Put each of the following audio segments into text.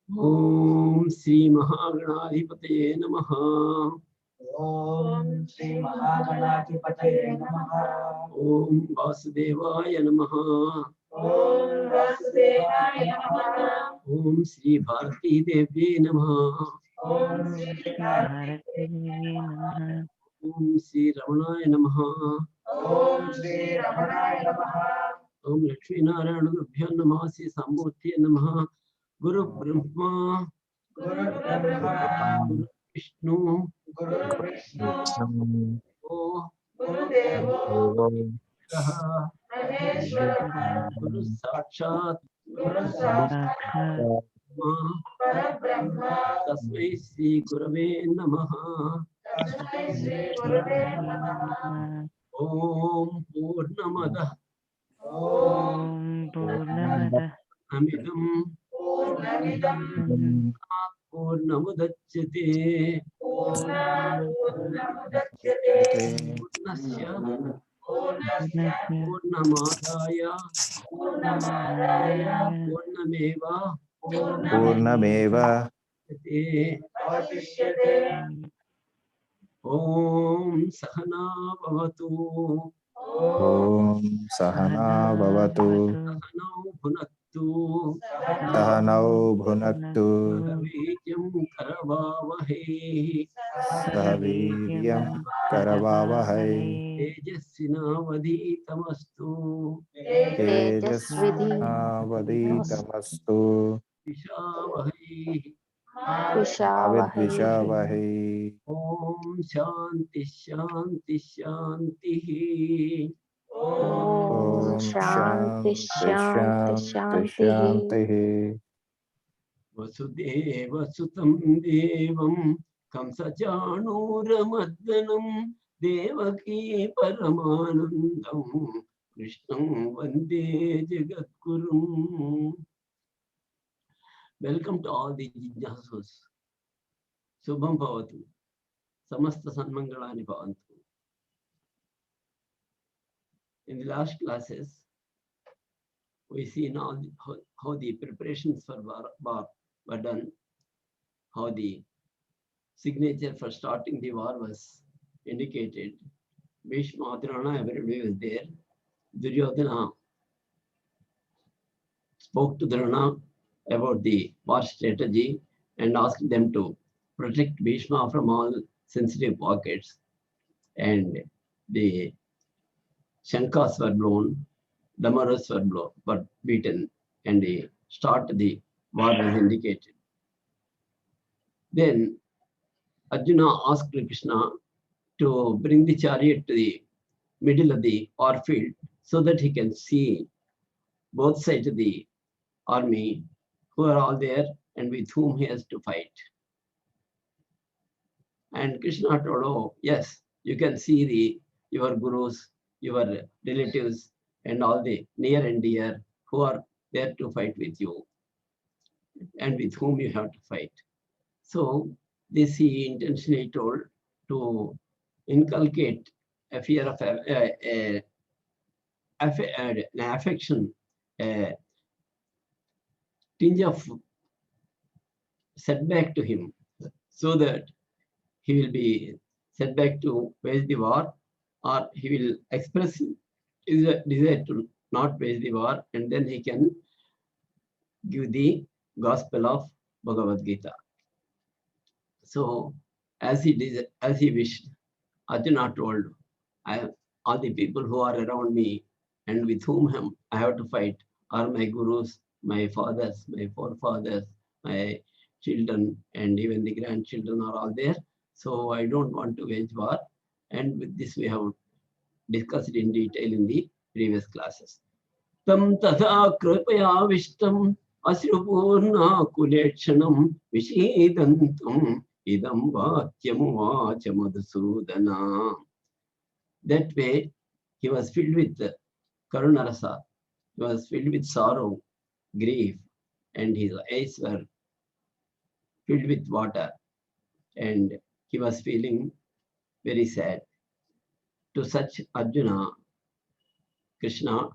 ओम श्री महागणाधिपतये नमः। ओम श्री महागणाधिपतये नमः। ओम वासुदेवाय नमः। ओम वासुदेवाय नमः। ओम श्री भारती देव्यै नमः। ओम श्री भारती नमः। ओम श्री रमणाय नमः। ओम श्री रमणाय नमः। ओम लक्ष्मी नारायण गुरुभ्यो नमः। श्री सामूर्तिये नमः। गुरु ब्रह्मा गुरु ब्रह्मा गुरु विष्णु गुरु विष्णु ओ गुरुदेवो ग्रह महेश्वरः गुरु साक्षात् गुरु साक्षात् साक्षात् परब्रह्म तस्मै श्री गुरवे नमः। तस्मै श्री गुरवे नमः। ओम पूर्णमदः ओम पूर्णमदः अमिदं पूर्णमिदं पूर्णमुदच्यते पूर्णात् पूर्णमुदच्यते पूर्णस्य पूर्णस्य पूर्णमादाय पूर्णमादाय पूर्णमेव पूर्णमेव अवशिष्यते। ओम सहना भवतु ओम सहना भवतु सहनौ भुनक्तु सहनौ भुनक्तु वीर्यं करवावहै सह वीर्यं करवावहै तेजस्विनावधीतमस्तु तेजस्विनावधीतमस्तु विशावहै विद्विषावहै। ओम शांति शांति शांतिः। ओम शांति शांति शांतिः। वसुदेवसुतं देवं कंसचाणूरमर्दनं देवकी परमानन्दं कृष्णं वन्दे जगद्गुरुम्. Welcome to all the Jijnasus. Subham Bhavatu. Samasta Sanmangalani Bhavantu. In the last classes, we see now how the preparations for war were done, how the signature for starting the war was indicated. Bhishma, Drona, everybody was there. Duryodhana spoke to Drona about the war strategy and asked them to protect Bhishma from all sensitive pockets. And the Shankas were blown, Damaras were beaten, and the start of the war was indicated. Then Arjuna asked Krishna to bring the chariot to the middle of the war field so that he can see both sides of the army who are all there and with whom he has to fight. And Krishna told, oh, yes, you can see your gurus, your relatives, and all the near and dear who are there to fight with you and with whom you have to fight. So this he intentionally told to inculcate a fear of an affection, a tinge of setback to him, so that he will be set back to wage the war, or he will express his desire to not wage the war, and then he can give the gospel of Bhagavad Gita. So as he wished, Arjuna told, all the people who are around me and with whom I have to fight are my gurus, my fathers, my forefathers, my children, and even the grandchildren are all there. So I don't want to wage war. And with this we have discussed in detail in the previous classes. Tam tatha kripayavishtam ashrupurna kulekshanam vishidantam idam vakyamvacha madhusudana. That way, he was filled with karunarasa. He was filled with sorrow, grief, and his eyes were filled with water. And he was feeling very sad. To such Arjuna, Krishna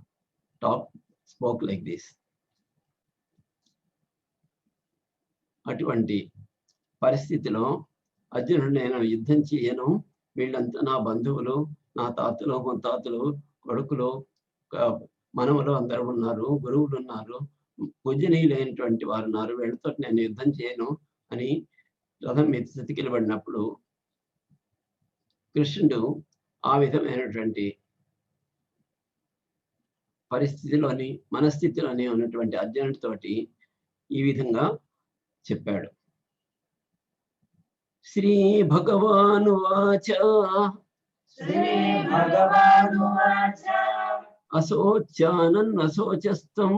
spoke like this. అటువంటి పరిస్థితిలో అర్జునుడు నేను యుద్ధం చేయను, వీళ్ళంతా నా బంధువులు, నా తాతలు ముత్తాతలు కొడుకులు మనవలు అందరూ ఉన్నారు, గురువులు ఉన్నారు, పూజనీయులైనటువంటి వారు ఉన్నారు, వీళ్ళతో నేను యుద్ధం చేయను అని రథం మీద స్థితికిలబడినప్పుడు కృష్ణుడు ఆ విధమైనటువంటి పరిస్థితిలోని మనస్థితిలోని ఉన్నటువంటి అర్జునుడితోటి ఈ విధంగా చెప్పాడు. శ్రీ భగవాను వాచ అశోచ్యానన్నశోచస్తం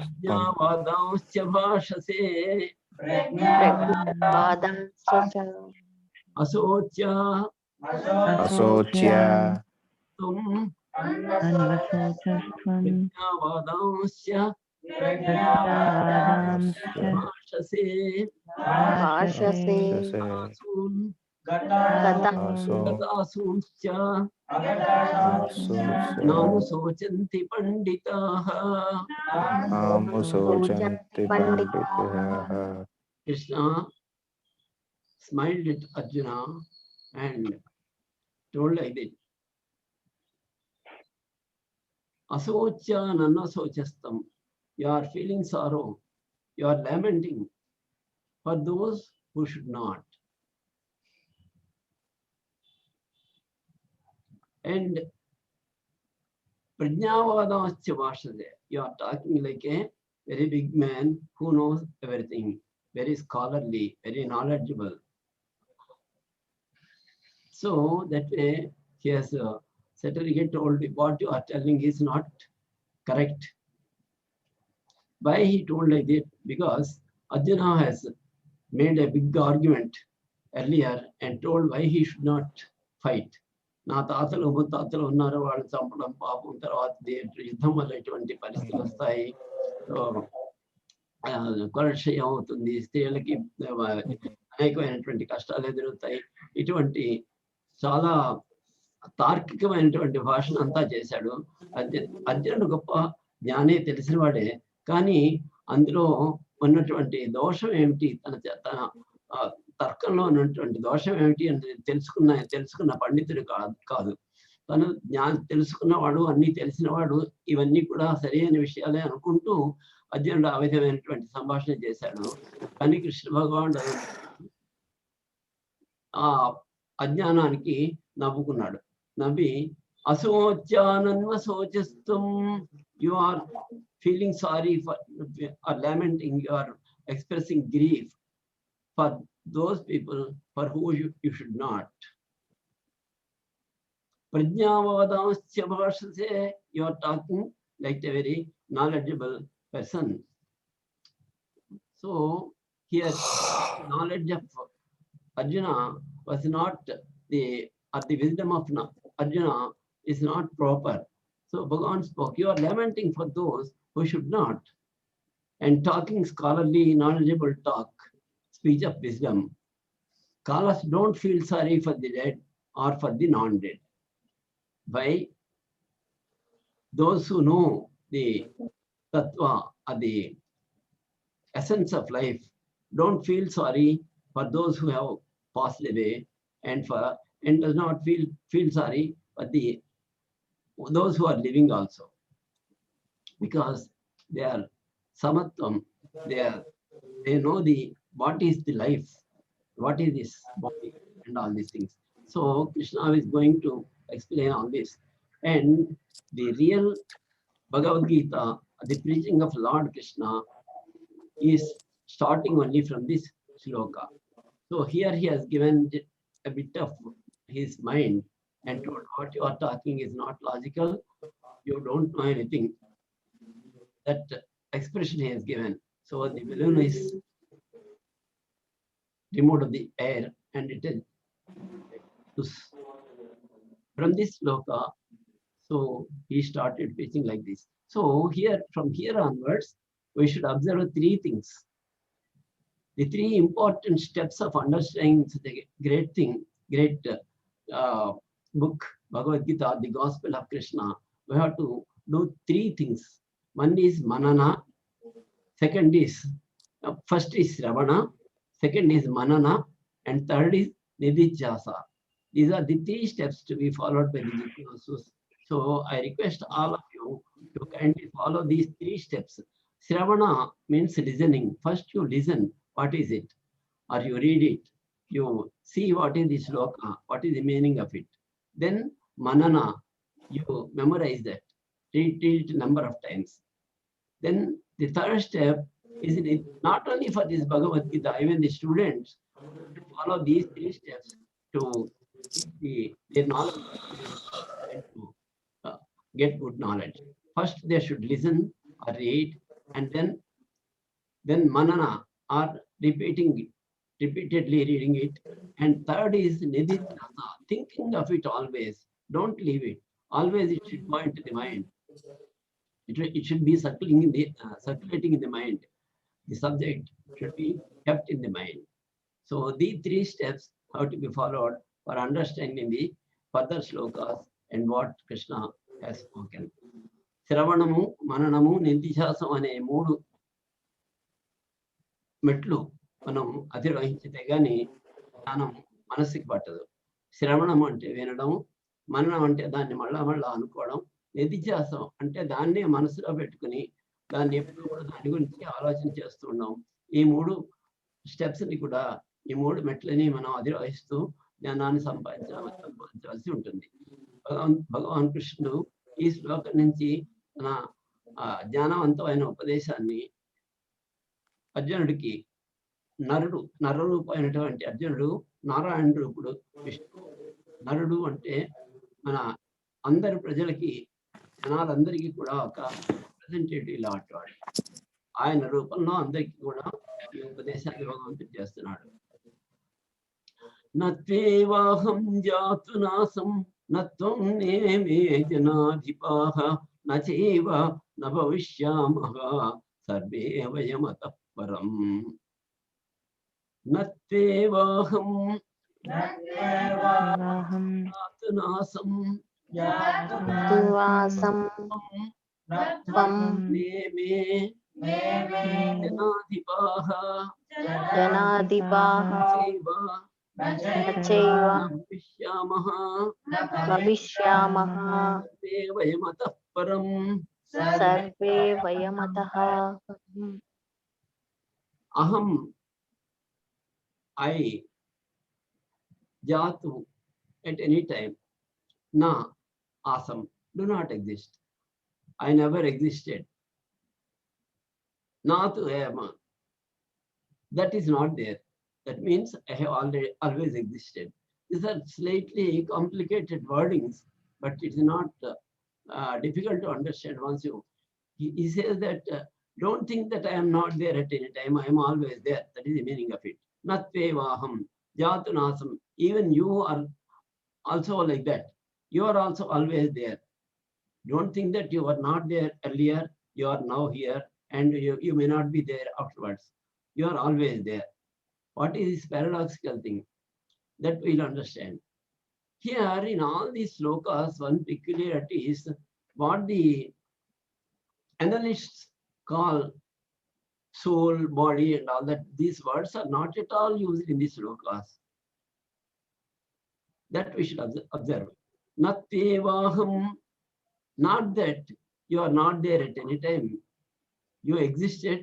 ప్రజ్ఞావాదాంశ్చ భాషసే అశోచ్య ప్రజ్ఞావాదాంశ్చ భాషసే గతాసూంశ్చ నాను శోచంతి పండితాః. Krishna smiled at Arjuna and told like this. Asocya nanasocastam. You are feeling sorrow. You are lamenting for those who should not. And Prajnavadascha Bhashade. You are talking like a very big man who knows everything, very scholarly, very knowledgeable. So that way he has certainly told what you are telling is not correct. Why he told like that? Because Arjuna has made a big argument earlier and told why he should not fight. నా తాతలు ముత్తాతలు ఉన్నారు, వాళ్ళు చంపడం పాపం, తర్వాత యుద్ధం వల్ల ఎటువంటి పరిస్థితులు వస్తాయి, కొరక్షయం అవుతుంది, స్త్రీలకి అనేకమైనటువంటి కష్టాలు ఎదురవుతాయి. ఇటువంటి చాలా తార్కికమైనటువంటి భాషను అంతా చేశాడు. అర్జునుడు గొప్ప జ్ఞానే తెలిసిన వాడే, కానీ అందులో ఉన్నటువంటి దోషం ఏమిటి, తన తర్కంలో ఉన్నటువంటి దోషం ఏమిటి అని తెలుసుకున్న పండితుడు కాదు. తను తెలుసుకున్నవాడు, అన్ని తెలిసినవాడు, ఇవన్నీ కూడా సరైన విషయాలే అనుకుంటూ అర్జునుడు ఆ విధమైనటువంటి సంభాషణ చేశాడు. కానీ కృష్ణ భగవానుడు ఆ అజ్ఞానానికి నవ్వుకున్నాడు. నవ్వి అశోచ్యానన్వశోచస్తం, you are feeling sorry for are lamenting, you are expressing grief for those people for who you should not. Prajnavadamsya bhashase, you are talking like a very knowledgeable person. So here knowledge of Arjuna was not the wisdom of Arjuna is not proper. So Bhagavan spoke, you are lamenting for those who should not, and talking scholarly knowledgeable talk, speech of wisdom. Scholars don't feel sorry for the dead or for the non-dead. Why? Those who know the tattva or the essence of life don't feel sorry for those who have passed away, and does not feel sorry for those who are living also, because they are samatvam. They know what is the life, what is this body, and all these things. So Krishna is going to explain all this. And the real Bhagavad Gita, the preaching of Lord Krishna, is starting only from this shloka. So here he has given a bit of his mind and told what you are talking is not logical, you don't know anything. That expression he has given. So the balloon is removed of the air and it is loose. From this shloka, so he started preaching like this. So from here onwards, we should observe three things. The three important steps of understanding such a great book, Bhagavad Gita, the Gospel of Krishna. We have to do three things. One is manana, second is, first is Shravana, second is Manana, and third is Nididhyasa. These are the 3 steps to be followed by the Jitnasus. So I request all of you to kindly follow these 3 steps. Shravana means listening. First you listen, what is it? Or you read it. You see what is the sloka, what is the meaning of it. Then Manana, you memorize that. Read it number of times. Then the third step is not only for this Bhagavad Gita, even the students to follow these 3 steps to their knowledge and to get good knowledge. First, they should listen or read, and then manana or repeating it, repeatedly reading it. And third is nididhyasa, thinking of it always. Don't leave it. Always it should go into the mind. It should be circulating in the mind. The subject should be kept in the mind. So these 3 steps have to be followed for understanding the further slokas and what Krishna has spoken. Shravanamu, Mananamu, Nididhyasam అనే 3 మెట్లు మనం అధిరోహించితే గాని జ్ఞానం మనస్సుకి పట్టదు. శ్రవణం అంటే వినడం, మననం అంటే దాన్ని మళ్ళా అనుకోవడం, నిధిధ్యాసం అంటే దాన్నే మనసులో పెట్టుకుని దాన్ని ఎప్పుడు కూడా దాని గురించి ఆలోచన చేస్తూ ఉన్నాం. ఈ 3 స్టెప్స్ ని కూడా, ఈ 3 మెట్లని మనం అధిరోహిస్తూ జ్ఞానాన్ని సంపాదించవలసి ఉంటుంది. భగవాన్ కృష్ణుడు ఈ శ్లోకం నుంచి తన జ్ఞానవంతమైన ఉపదేశాన్ని అర్జునుడికి, నరరూపమైనటువంటి అర్జునుడు నారాయణ రూపుడు విష్ణు. నరుడు అంటే మన అందరి ప్రజలకి, జనాలందరికీ కూడా ఒక రిప్రజెంటేటివ్ లాంటి వాడు. ఆయన రూపంలో అందరికీ కూడా ఈ ఉపదేశాన్ని భగవంతుడు చేస్తున్నాడు. నత్వేవాహం జాతునాసం నత్వం నేమే జనాధిపాః నచైవ న భవిష్యామః సర్వే వయమతః పరం. నత్వేవాహం జాతునాసం నేమే జనాధిపాః భవిష్యామః సర్వే వయమతః పరం. Survey వయమతః. Aham, I, Jatu, at any time, Na, Asam, do not exist. I never existed. Natu Ayama, that is not there. That means I have always existed. These are slightly complicated wordings, but it is not difficult to understand once you. He says that don't think that I am not there at any time. I am always there. That is the meaning of it. Natvevaham, jatunasam. Even you are also like that. You are also always there. Don't think that you were not there earlier. You are now here, and you may not be there afterwards. You are always there. What is this paradoxical thing? That we'll understand. Here, in all these slokas, one peculiarity is what the analysts call soul, body, and all that. These words are not at all used in these slokas. That we should observe. Natyevaham, not that you are not there at any time. You existed.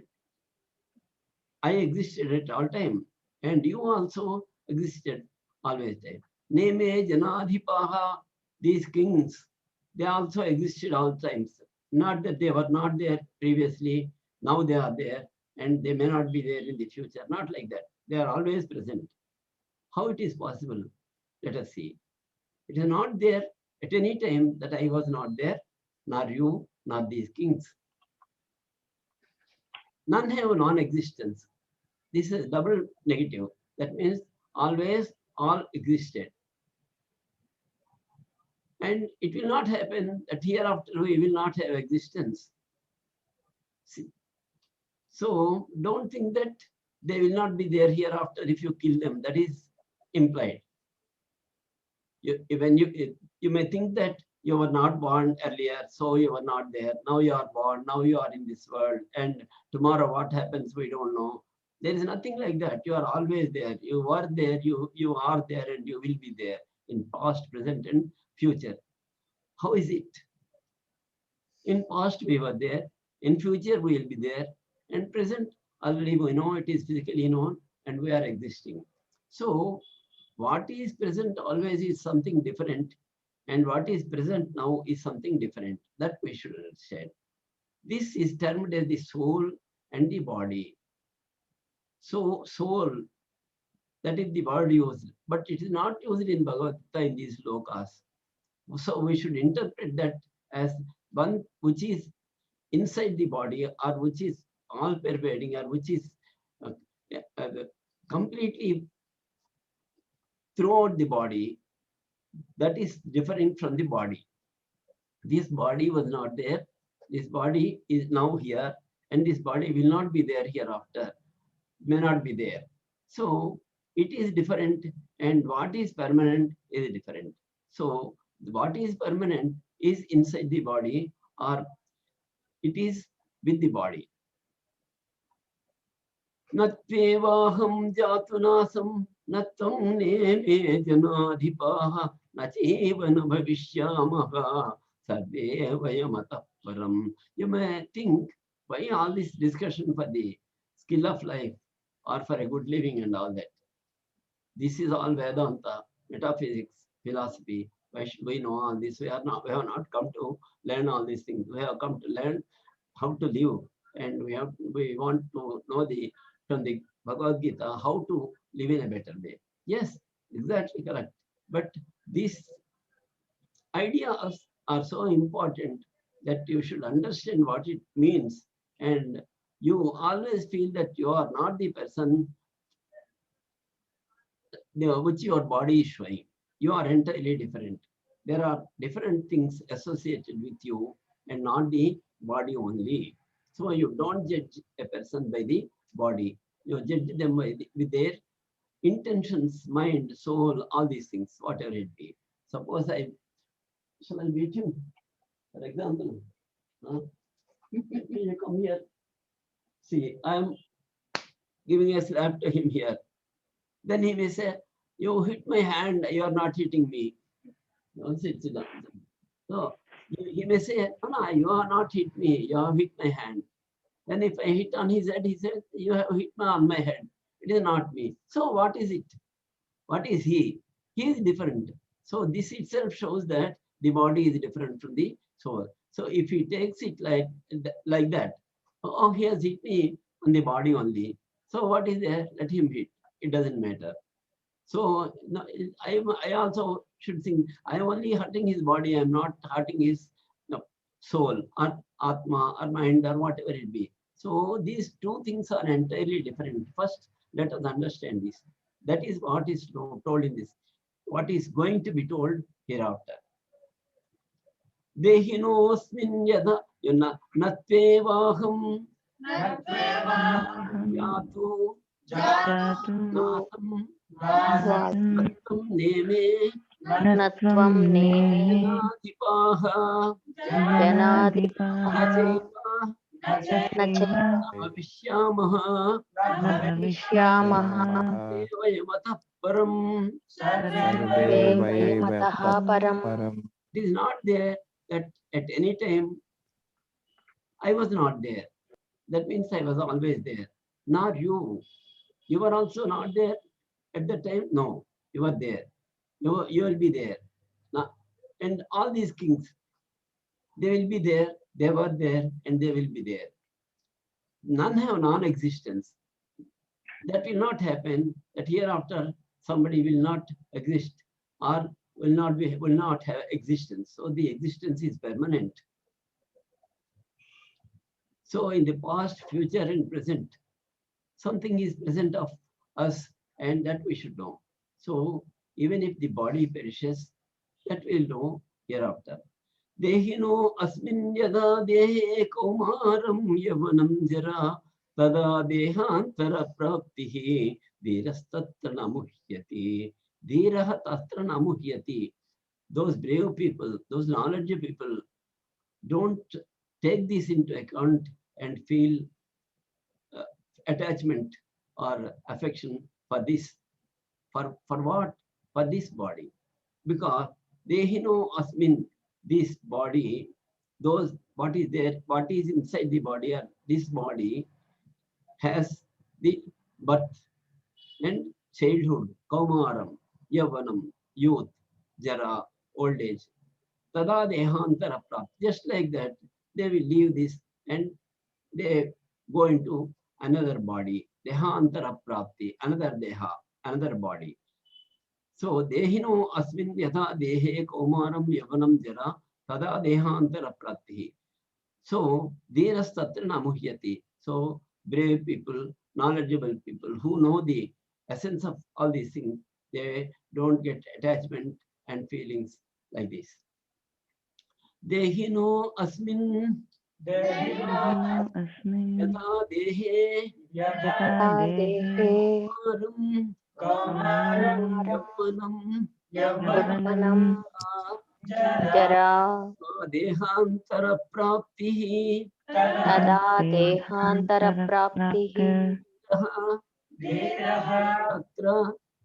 I existed at all time, and you also existed always time. Neme Janadhipaha, these kings, they also existed all times. Not that they were not there previously, now they are there, and they may not be there in the future. Not like that. They are always present. How it is possible? Let us see. It is not there at any time that I was not there, nor you, nor these kings. None have non-existence. This is double negative. That means always all existed. And it will not happen that hereafter we will not have existence. See? So don't think that they will not be there hereafter if you kill them. That is implied. You may think that you were not born earlier, so you were not there. Now you are born, now you are in this world, and tomorrow what happens, we don't know. There is nothing like that. You are always there. You were there, you are there, and you will be there in past, present, and future. How is it? In past we were there, in future we will be there, and present already we know, it is physically known, and we are existing. So what is present always is something different, and what is present now is something different. That we should understand. This is termed as the soul and the body. So soul, that is the word used, but it is not used in Bhagavad Gita in these lokas. So we should interpret that as one which is inside the body, or which is all pervading, or which is completely throughout the body, that is different from the body. This body was not there. This body is now here, and this body will not be there hereafter, may not be there. So it is different, and what is permanent is different. So what is permanent is inside the body, or it is with the body. Natvevaham jatunasam natvam neme janadhipaha nachevana bhavishyamaha sarve vayamata param. You may think, why all this discussion for the skill of life or for a good living and all that? This is all Vedanta, metaphysics, philosophy. Why should we know all this? We have not come to learn all these things. We have come to learn how to live, and we want to know from the Bhagavad Gita how to live in a better way. Yes, exactly correct. But these ideas are so important that you should understand what it means, and you always feel that you are not the person which your body is showing. You are entirely different. There are different things associated with you, and not the body only. So you don't judge a person by the body. You judge them with their intentions, mind, soul, all these things, whatever it be. Suppose shall I meet him? For example, you come here. See, I am giving a slap to him here. Then he may say, you hit my hand, you are not hitting me. So he may say, no, you are not hit me, you have hit my hand. Then if I hit on his head, he says, you have hit on my head. It is not me. So what is it? What is he? He is different. So this itself shows that the body is different from the soul. So if he takes it like that, oh, he has hit me on the body only. So what is there? Let him hit. It doesn't matter. So no, I also should think, I am only hurting his body, I am not hurting his soul or atma or mind or whatever it be. So these two things are entirely different. First, let us understand this. That is what is told in this. What is going to be told hereafter. Dehinosmin yada natvevaham yatu natam natvam neme natvam neme janadipaha janadipaha Bhavishyamaha nachavishyamaha Vayamata param. sarve vayamataha param. It is not there that at any time I was not there. That means I was always there. Not you. You were also not there at the time. No, you were there. You will be there. Now, and all these kings, they will be there, they were there, and they will be there. None have non-existence. That will not happen, that hereafter somebody will not exist or will not have existence. So the existence is permanent. So in the past, future, and present, something is present of us, and that we should know. So even if the body perishes, that we'll know hereafter. Dehino asmin yada dehe kaumaram yavanam jara tada dehantara praptihi dhirastatra namuhyati. Dhiraha tatra namuhyati. those brave people, those knowledgeable people don't take this into account and feel attachment or affection for this. For what? For this body. Because Dehino Asmin, this body, those what is there, what is inside the body, or this body has the birth and childhood, Kaumaram, Yavanam, youth, Jara, old age. Tada Dehantara Prapti. Just like that, they will leave this and they go into another body. Dehantara Prapti, another Deha, another body. So Dehino Asmin Yatha Dehe Kaumaram Yavanam Jara Tada Dehantara Prapti. So Dheras Tatra Namuhyati. So brave people, knowledgeable people who know the essence of all these things, they don't get attachment and feelings like this. Dehino Asmin अस्मिन् Yatha Dehe यथा देहे Kaumaram यौवनं Yavanam जरा Dehantara Prapti तदा देहान्तरप्राप्तिः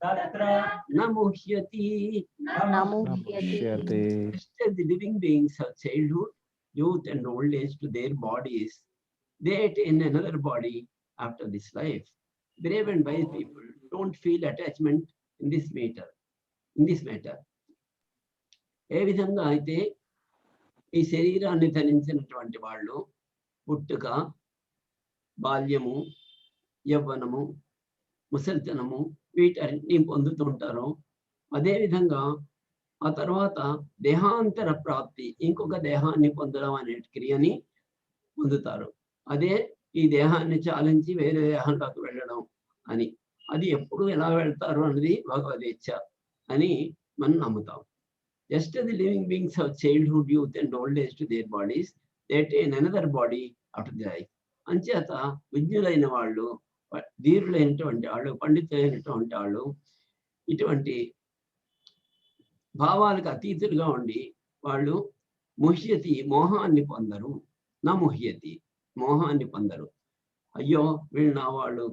Tatra Namuhyati. नमुह्यति Just as the living beings have childhood, youth, and old age to their bodies, they attain another body after this life. Brave and wise people don't feel attachment in this matter. ఏ విధంగా అయితే ఈ శరీరాన్ని ధరించినటువంటి వాళ్ళు పుట్టుక, బాల్యము, యవ్వనము, ముసలితనము వీటన్నిటిని పొందుతుంటారో, అదేవిధంగా ఆ తర్వాత దేహాంతర ప్రాప్తి, ఇంకొక దేహాన్ని పొందడం అనే క్రియని పొందుతారు. అదే ఈ దేహాన్ని చాలించి వేరే దేహంలోకి వెళ్ళడం అని. అది ఎప్పుడు ఎలా వెళ్తారు అన్నది భగవదేచ్ఛ అని మనం నమ్ముతాం. Just as the living beings have childhood, youth, and old age to their bodies, they attain another body after the life. అంచేత విజ్ఞులైన వాళ్ళు, ధీరులైనటువంటి వాళ్ళు, పండితులైనటువంటి వాళ్ళు ఇటువంటి భావాలకు అతీతులుగా ఉండి వాళ్ళు ముహ్యతి, మోహాన్ని పొందరు. నా ముహ్యతి, మోహాన్ని పొందరు. అయ్యో వీళ్ళు నా వాళ్ళు,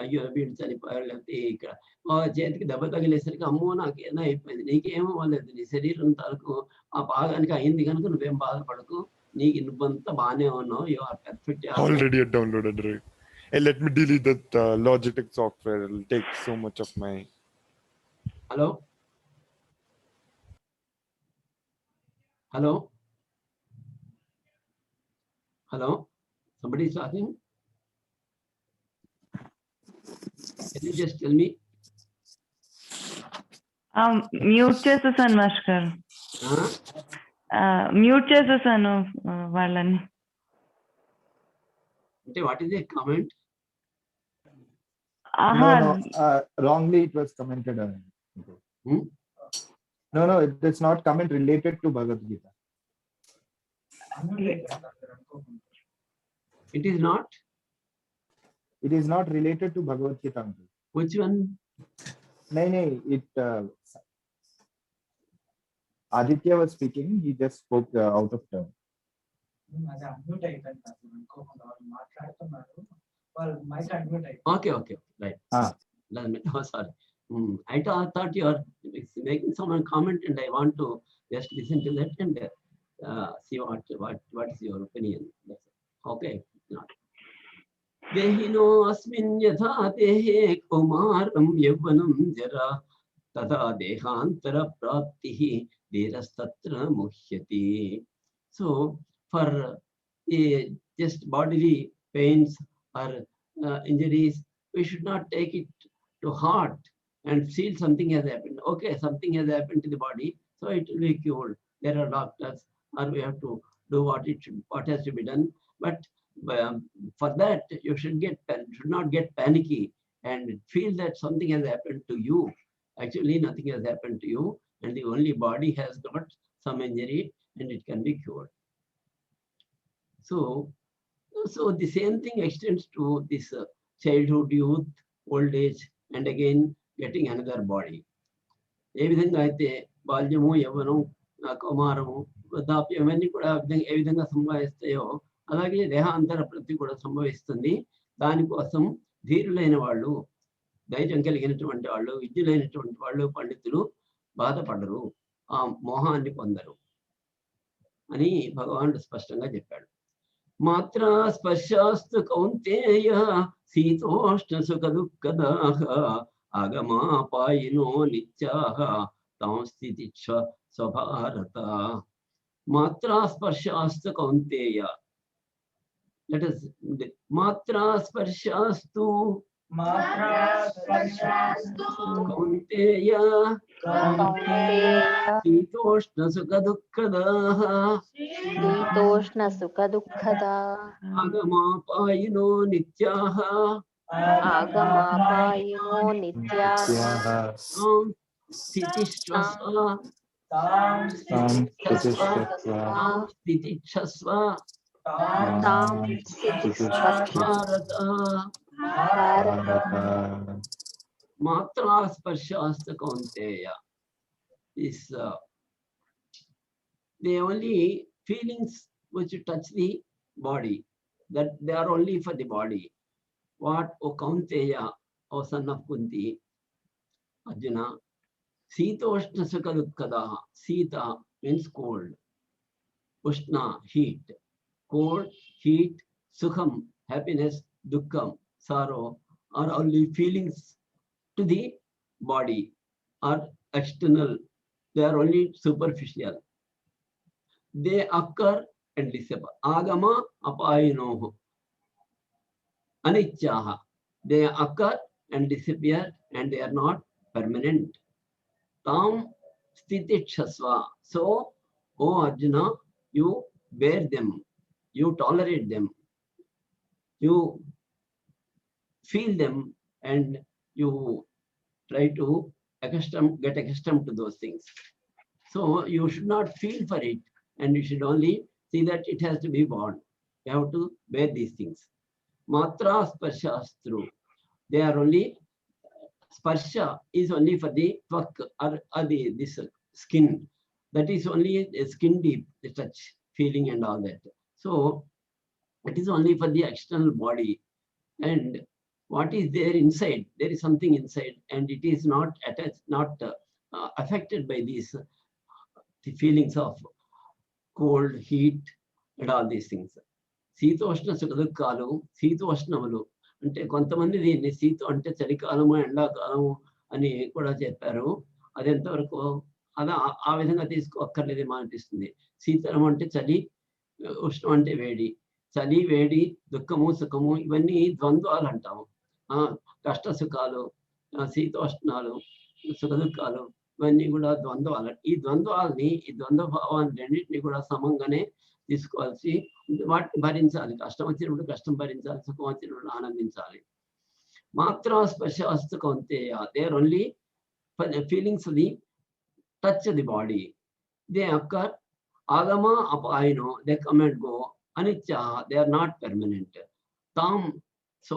అయ్యో వీళ్ళు చనిపోయారు, లేకపోతే ఇక్కడ చేతికి దెబ్బ తగిలేసరికి అమ్మో నాకేదో అయిపోయింది, నీకేమో వాళ్ళది, నీ శరీరం తాలూకు ఆ భాగానికి అయింది కనుక నువ్వేం బాధపడకు, నీకు నువ్వంతా బాగానే ఉన్నావు, you are perfect. Already downloaded, right? Hey, let me delete that Logitech software. It'll take so much of my. Hello? Hello? Hello? Somebody is talking? Can you just tell me? Mute చేసేసాను master, mute చేసేసాను వాళ్ళని. అంటే what is a comment? Wrongly it was commented on. No, it is not comment related to Bhagavad Gita. It is not? It is not related to Bhagavad Gita. Which one? No, it Aditya was speaking, he just spoke out of turn. Okay, right. Oh, sorry. I thought you are making some comment and I want to just listen to that and see what is your opinion. Okay. Not. Dehino asmin yatha dehe kumaram yavvanam jara tata dehantara praptihi dhirastatra muhyati. So for just bodily pains or injuries, we should not take it to heart and feel something has happened. Okay, something has happened to the body, so it will be cured. There are doctors, or we have to do what has to be done. But for that, you should not get panicky and feel that something has happened to you. Actually, nothing has happened to you, and the only body has got some injury, and it can be cured. So the same thing extends to this childhood, youth, old age, and again getting another body. ఏ విధంగా అయితే బాల్యము, యవ్వనం, కౌమారము, వృద్ధాప్యం ఇవన్నీ కూడా ఏ విధంగా సంభవిస్తాయో అలాగే దేహాంతర ప్రతి కూడా సంభవిస్తుంది. దానికోసం ధీరులైన వాళ్ళు, ధైర్యం కలిగినటువంటి వాళ్ళు, విద్యులైనటువంటి వాళ్ళు, పండితులు బాధపడరు, ఆ మోహాన్ని పొందరు అని భగవానుడు స్పష్టంగా చెప్పాడు. మాత్రా స్పర్శాస్తు కౌంతేయ శీతోష్ణ సుఖ దుఃఖదాః ఆగమాపాయినో నిత్యాః తాం స్థితిచ్ఛ స్వభారత. మాత్రా స్పర్శాస్తు కౌంతేయ. Let us మాత్రా స్పర్శాస్తు కౌంతేయ శీతోష్ణ సుఖ దుఃఖదాః శీతోష్ణ సుఖ దుఃఖదా ఆగమాపాయినో నిత్యాః ఆగమాపాయినో నిత్యాః తాం స్థితిచ్ఛస్వ స్థితిచ్ఛస్వ తాం స్థితిస్వ భారత. భారత. మాత్రా స్పర్శాస్తు Kaunteya is the only feelings which touch the body, that they are only for the body. What, O Kaunteya, O son of Kunti, Arjuna, Sitoshna Sukha Dukkadaha. Sita means cold, Ushna heat, cold, heat, Sukham happiness, Dukkham sorrow are only feelings to the body, are external, they are only superficial. They occur and disappear. Agama apayinoho anicchaha. They occur and disappear and they are not permanent. Tam stititshasva. So, O Arjuna, you bear them, you tolerate them, you feel them, and you try to get accustomed to those things. So you should not feel for it, and you should only see that it has to be born. You have to bear these things. Matra sparshastru. They are only, sparsha is only for the tvak or this skin. That is only a skin deep, the touch, feeling and all that. So it is only for the external body. And what is there inside? There is something inside, and it is not attached, not affected by these the feelings of cold, heat, and all these things. శీతోష్ణ సుఖదుఃఖాలు, శీతోష్ణములు అంటే కొంతమంది దీన్ని శీతం అంటే చలికాలము, ఎండాకాలము అని కూడా చెప్పారు. అది ఎంతవరకు అది ఆ విధంగా తీసుకోక్కర్లేదేమో అనిపిస్తుంది. శీతలం అంటే చలి, ఉష్ణం అంటే వేడి. చలి, వేడి, దుఃఖము, సుఖము ఇవన్నీ ద్వంద్వాలు అంటాము. కష్ట సుఖాలు, శీతోష్ణాలు, సుఖ దుఃఖాలు ఇవన్నీ కూడా ద్వంద్వాలు. ఈ ద్వంద్వాలని, ఈ ద్వంద్వ భావాన్ని రెండింటినీ కూడా సమంగానే తీసుకోవాల్సి, వాటిని భరించాలి. కష్టం వచ్చినప్పుడు కష్టం భరించాలి, సుఖం వచ్చినప్పుడు ఆనందించాలి. మాత్రా స్పర్శాస్తు Kaunteya. They are only for the feelings of the touch the body. They occur agama apayino. They come and go. Anicca, they are not permanent. Tam. So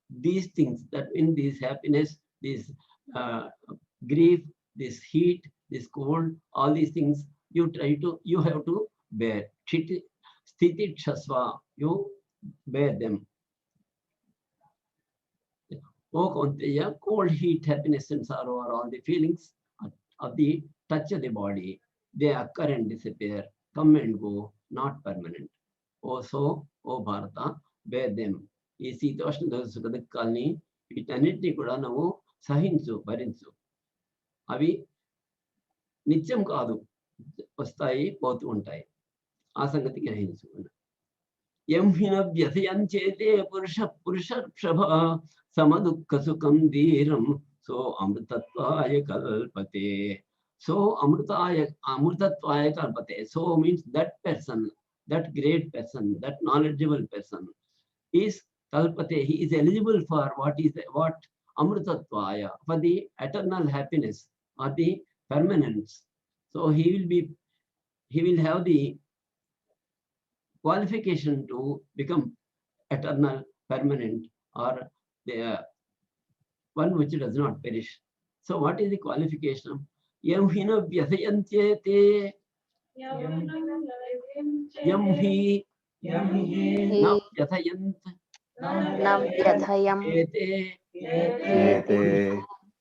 these things, that in this happiness, this grief, this heat, this cold, all these things you have to bear. Stititshasva, you bear them. O Kaunteya, cold, heat, happiness and sorrow are all the feelings of the touch of the body. They occur and disappear, come and go, not permanent. So, O Bharata, bear them. ఈ శీతోష్ణ సుఖ దుఃఖాలని వీటన్నిటినీ కూడా నువ్వు సహించు, భరించు. అవి నిత్యం కాదు, వస్తాయి, పోతూ ఉంటాయి. ఆ సంగతి గ్రహించు. యం హిన వ్యథయంచేతే పురుషర్షభ సమదుఃఖ సుఖం ధీరం so అమృతత్వాయ కల్పతే. So amrutatvaya kalpate. So means that person, that great person, that knowledgeable person is kalpate. He is eligible for what amrutatvaya, for the eternal happiness or the permanence. So he will have the qualification to become eternal, permanent, or the one which does not perish. So what is the qualification? यं हि न व्यथयन्त्येते यं हि न व्यथयन्त न व्यथयम् एते एते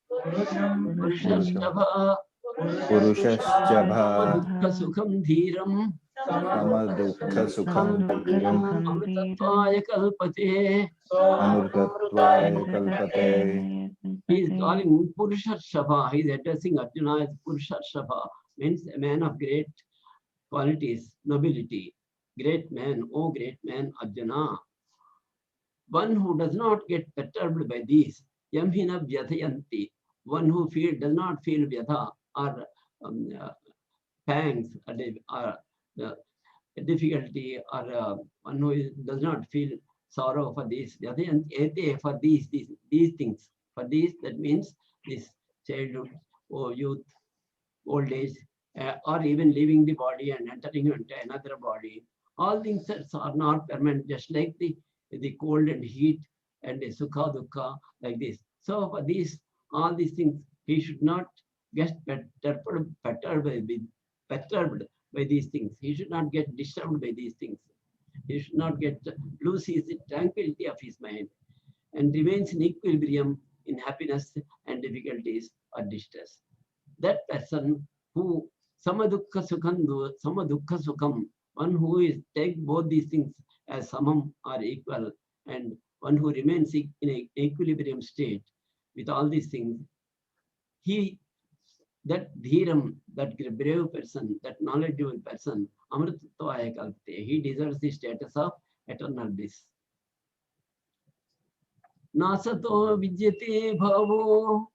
पुरुषर्षभ पुरुषश्च दुःखसुखं धीरम् समदुःखसुखं धीरम् अमृतत्वाय कल्पते. अमृतत्वाय कल्पते. He is calling Purusharshava. He is addressing Arjuna as Purusharshava, means a man of great qualities, nobility. Great man, oh great man, Arjuna. One who does not get perturbed by these, Yamhina Vyathayanti, one who does not feel Vyatha or pangs or difficulty, or one who does not feel sorrow for these, for these things. For these, that means this childhood or youth, old age, or even leaving the body and entering into another body. All things are not permanent, just like the cold and heat and the sukha dukkha, like this. So for these, all these things, he should not get perturbed by these things. He should not get disturbed by these things. He should not lose his tranquility of his mind and remains in equilibrium in happiness and difficulties or distress. That person who samadukha sukham, one who is take both these things as samam or equal, and one who remains in an equilibrium state with all these things, that dhiram, that brave person, that knowledgeable person, amritatvaya kalpate, he deserves the status of eternal bliss. Nasato vidyate bhavo,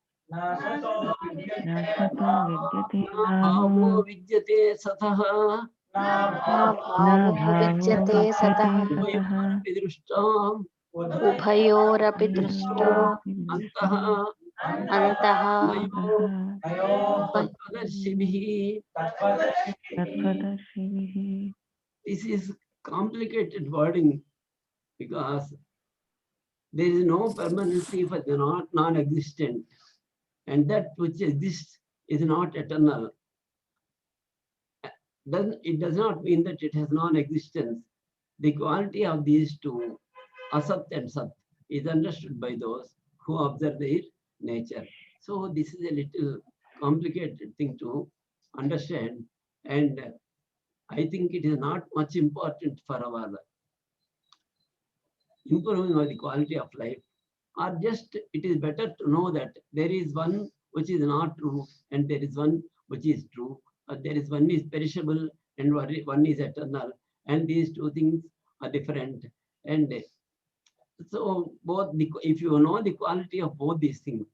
bhavo vidyate satah, विद्यते सतः vidrushtam, उभयोरपि दृष्टो antah, अन्तः This is complicated wording because there is no permanency for the non-existent, and that which exists is not eternal. It does not mean that it has non-existence. The quality of these two, asat and sat, is understood by those who observe their nature. So this is a little complicated thing to understand, and I think it is not much important for our improving the quality of life, or just it is better to know that there is one which is not true and there is one which is true, or there is one is perishable and one is eternal, and these two things are different. And so both, if you know the quality of both these things,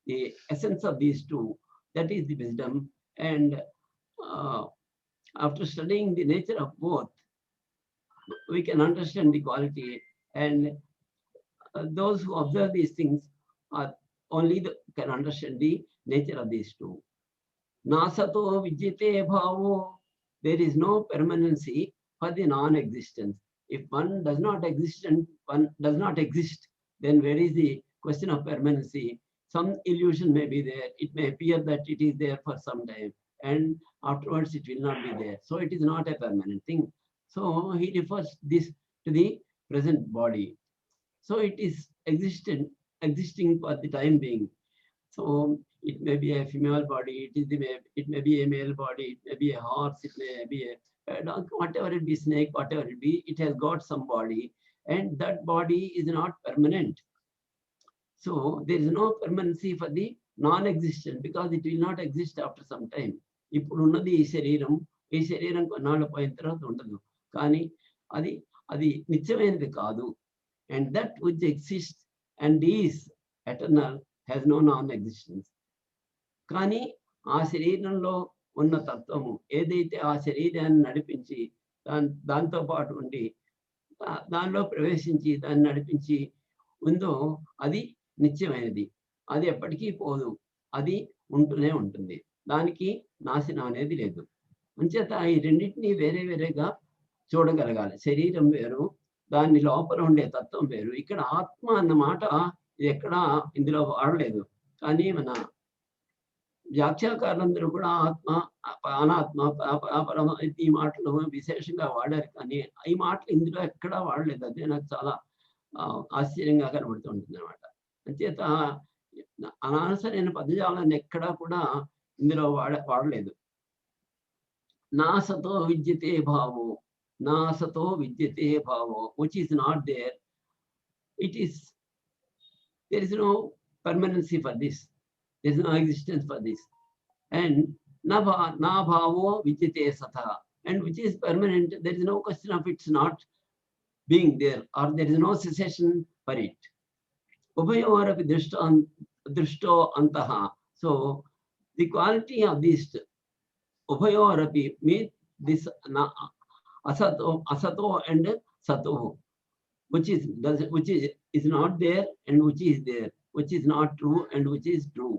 the essence of these two, that is the wisdom. And after studying the nature of both, we can understand the quality. And those who observe these things are can understand the nature of these two. Nasato vidyate bhavo, there is no permanency for the non-existence. If one does not exist and one does not exist, then where is the question of permanency? Some illusion may be there. It may appear that it is there for some time, and afterwards it will not be there. So it is not a permanent thing. So he refers this to the present body. So it is existing for the time being. So it may be a female body, it may be a male body, it may be a horse, it may be a dog, whatever it be, snake, whatever it be, it has got some body, and that body is not permanent. So there is no permanency for the non-existent, because it will not exist after some time. ఇప్పుడున్నది ఈ శరీరం కొన్నాళ్ళు పోయిన తర్వాత ఉండదు, కానీ అది నిత్యమైనది కాదు. And that which exists and is eternal has no non-existence. కానీ ఆ శరీరంలో ఉన్న తత్వము ఏదైతే ఆ శరీరాన్ని నడిపించి దాంతో పాటు ఉండి దానిలో ప్రవేశించి దాన్ని నడిపించి ఉందో అది నిత్యమైనది. అది ఎప్పటికీ పోదు, అది ఉంటూనే ఉంటుంది. దానికి నాశనం అనేది లేదు. అంచేత ఈ రెండింటినీ వేరే వేరేగా చూడగలగాలి. శరీరం వేరు, దాని లోపల ఉండే తత్వం వేరు. ఇక్కడ ఆత్మ అన్న మాట ఎక్కడా ఇందులో వాడలేదు, కానీ మన వ్యాఖ్యాకారులందరూ కూడా ఆత్మ, అనాత్మ, పరమ ఈ మాటలు విశేషంగా వాడారు. కానీ ఈ మాటలు ఇందులో ఎక్కడా వాడలేదు. అదే నాకు చాలా ఆశ్చర్యంగా కనబడుతుంటుంది అనమాట. అంచేత అనవసరైన పదజాలాన్ని ఎక్కడా కూడా ఇందులో వాడలేదు. నా సతో విద్యతే భావో, నా సతో విద్యతే భావో, which is not there. There is no permanency for this. There is no existence for this. And na bhavo vidyate satha, and which is permanent. There is no question of it's not being there, or there is no cessation for it. Ubhayorapi drishto antaha. So the quality of this ubhayorapi means this asato and sato, which is not there and which is there, which is not true and which is true.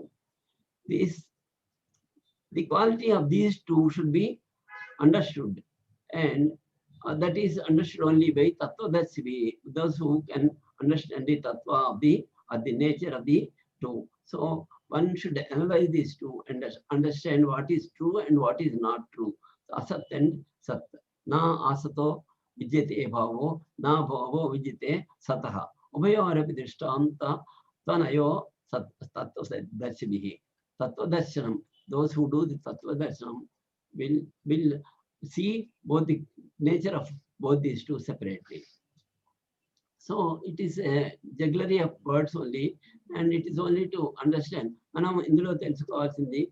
The quality of these two should be understood, and that is understood only by Tattvadasi, those who can understand the tattva of the nature of the two. So one should analyze these two and understand what is true and what is not true. Asat and Sat. Na asato vidyate bhavo, na bhavo vidyate sataha. Ubhayorapi drishtanta tanayo tattvadasibihi. Tattvadarshanam. Those who do the Tattvadarshanam will see both the nature of both these two separately. So it is a jugglery of words only, and it is only to understand. మనం ఇందులో తెలుసుకోవాల్సింది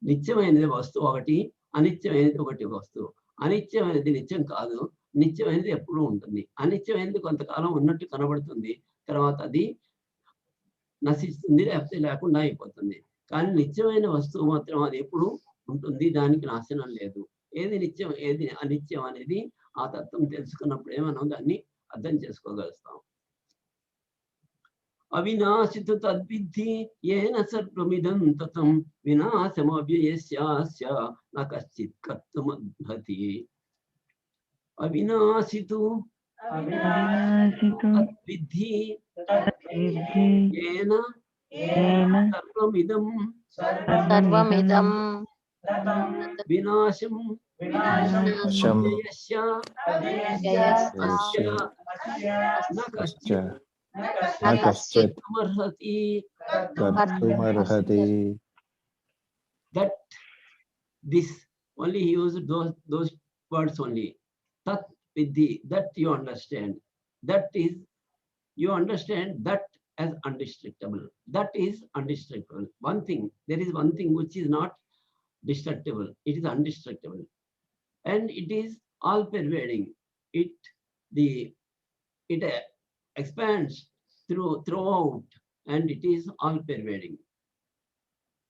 నిత్యమైనది వస్తువు ఒకటి, అనిత్యమైనది ఒకటి వస్తువు. అనిత్యమైనది నిత్యం కాదు, నిత్యమైనది ఎప్పుడూ ఉంటుంది. అనిత్యమైనది కొంతకాలం ఉన్నట్టు కనబడుతుంది, తర్వాత అది నశిస్తుంది, లేకపోతే లేకుండా అయిపోతుంది. కానీ నిత్యమైన వస్తువు మాత్రం అది ఎప్పుడు ఉంటుంది, దానికి నాశనం లేదు. ఏది నిత్యం ఏది అనిత్యం అనేది ఆ తత్వం తెలుసుకున్నప్పుడే మనం దాన్ని అర్థం చేసుకోగలుగుతాం. అవినాశితు తద్విద్ధి ఏన సర్వమిదం తతం వినాశమవ్యయస్యాస్య న కశ్చిత్ కర్తుమర్హతి. అవినాశితు తద్విద్ధి ఏన సర్వమిదం వినాశం That this only he used those words only. Tat vidhi, that you understand. That is, you understand that as undestructible. That is undestructible. One thing, there is one thing which is not destructible. It is undestructible, and it is all pervading. It expands throughout, and it is all pervading.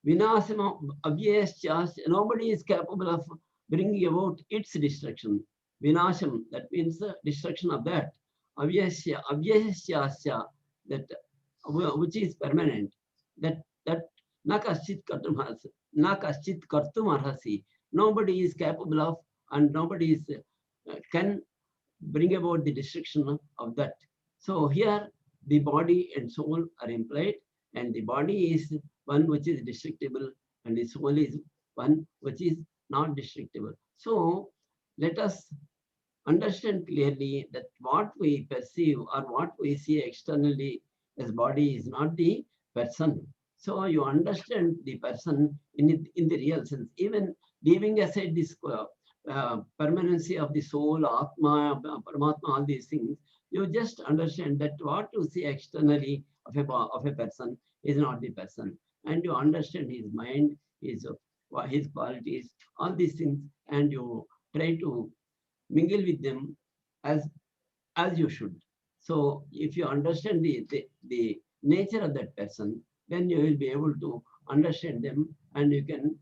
Vinasama avyayasya, nobody is capable of bringing about its destruction. Vinasham, that means the destruction of that. Avyayasya, that which is permanent. That na kaschit kartum arhasi. Nobody is capable of, and nobody is can bring about the destruction of that. So here the body and soul are implied, and the body is one which is destructible, and the soul is one which is not destructible. So let us understand clearly that what we perceive or what we see externally as body is not the person. So you understand the person in the real sense, even leaving aside this permanency of the soul, Atma, Paramatma, all these things. You just understand that what you see externally of a person is not the person, and you understand his mind, his qualities, all these things, and you try to mingle with them as you should. So if you understand the nature of that person, then you will be able to understand them, and you can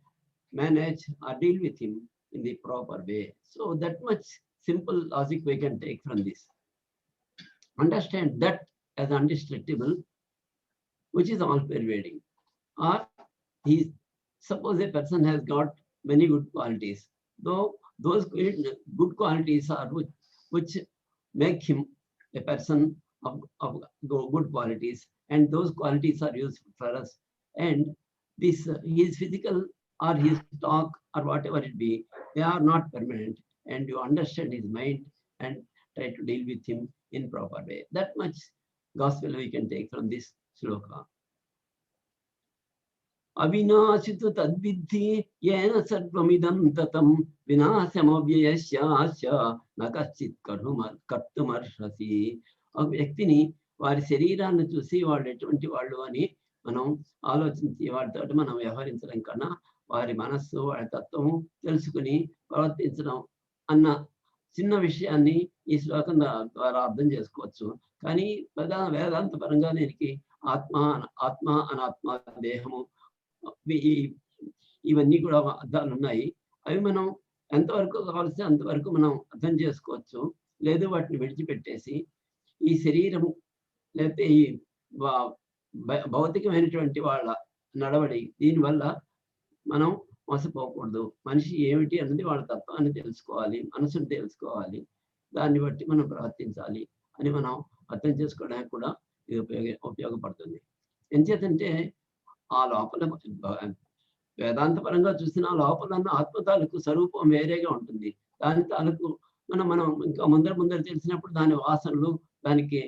manage or deal with him in the proper way. So that much simple logic we can take from this. Understand that as undestructible, which is all pervading. Or suppose a person has got many good qualities, though those good qualities are which make him a person of good qualities, and those qualities are useful for us. And this his physical or his talk or whatever it be, they are not permanent, and you understand his mind and try to deal with him in proper way. That much gospel we can take from this sloka. Avinashitu tadviddhi yena sarvamidam tatam vinasamavyayasya nakaschit kartumarhasi. ఒక వ్యక్తిని వారి శరీరాన్ని చూసి వాళ్ళు ఎటువంటి వాళ్ళు అని మనం ఆలోచించి వాటితో మనం వ్యవహరించడం కన్నా వారి మనస్సు వారి తత్వము తెలుసుకుని ప్రవర్తించడం అన్న చిన్న విషయాన్ని ఈ శ్లోకం ద్వారా అర్థం చేసుకోవచ్చు. కానీ వేదాంత పరంగా దీనికి ఆత్మ అనాత్మ దేహము ఇవన్నీ కూడా అర్థాలు ఉన్నాయి. అవి మనం ఎంతవరకు కావాల్సి అంతవరకు మనం అర్థం చేసుకోవచ్చు. లేదు వాటిని విడిచిపెట్టేసి ఈ శరీరము లేకపోతే ఈ భౌతికమైనటువంటి వాళ్ళ నడవడి దీనివల్ల మనం మోసపోకూడదు. మనిషి ఏమిటి అన్నది వాళ్ళ తత్వాన్ని తెలుసుకోవాలి, మనసుని తెలుసుకోవాలి, దాన్ని బట్టి మనం ప్రవర్తించాలి అని మనం అర్థం చేసుకోవడానికి కూడా ఇది ఉపయోగపడుతుంది. ఎంచేతంటే ఆ లోపల వేదాంత పరంగా చూసిన లోపల ఉన్న ఆత్మ తాలూకు స్వరూపం వేరేగా ఉంటుంది. దాని తాలూకు మనం ఇంకా ముందర తెలిసినప్పుడు దాని వాసనలు, దానికి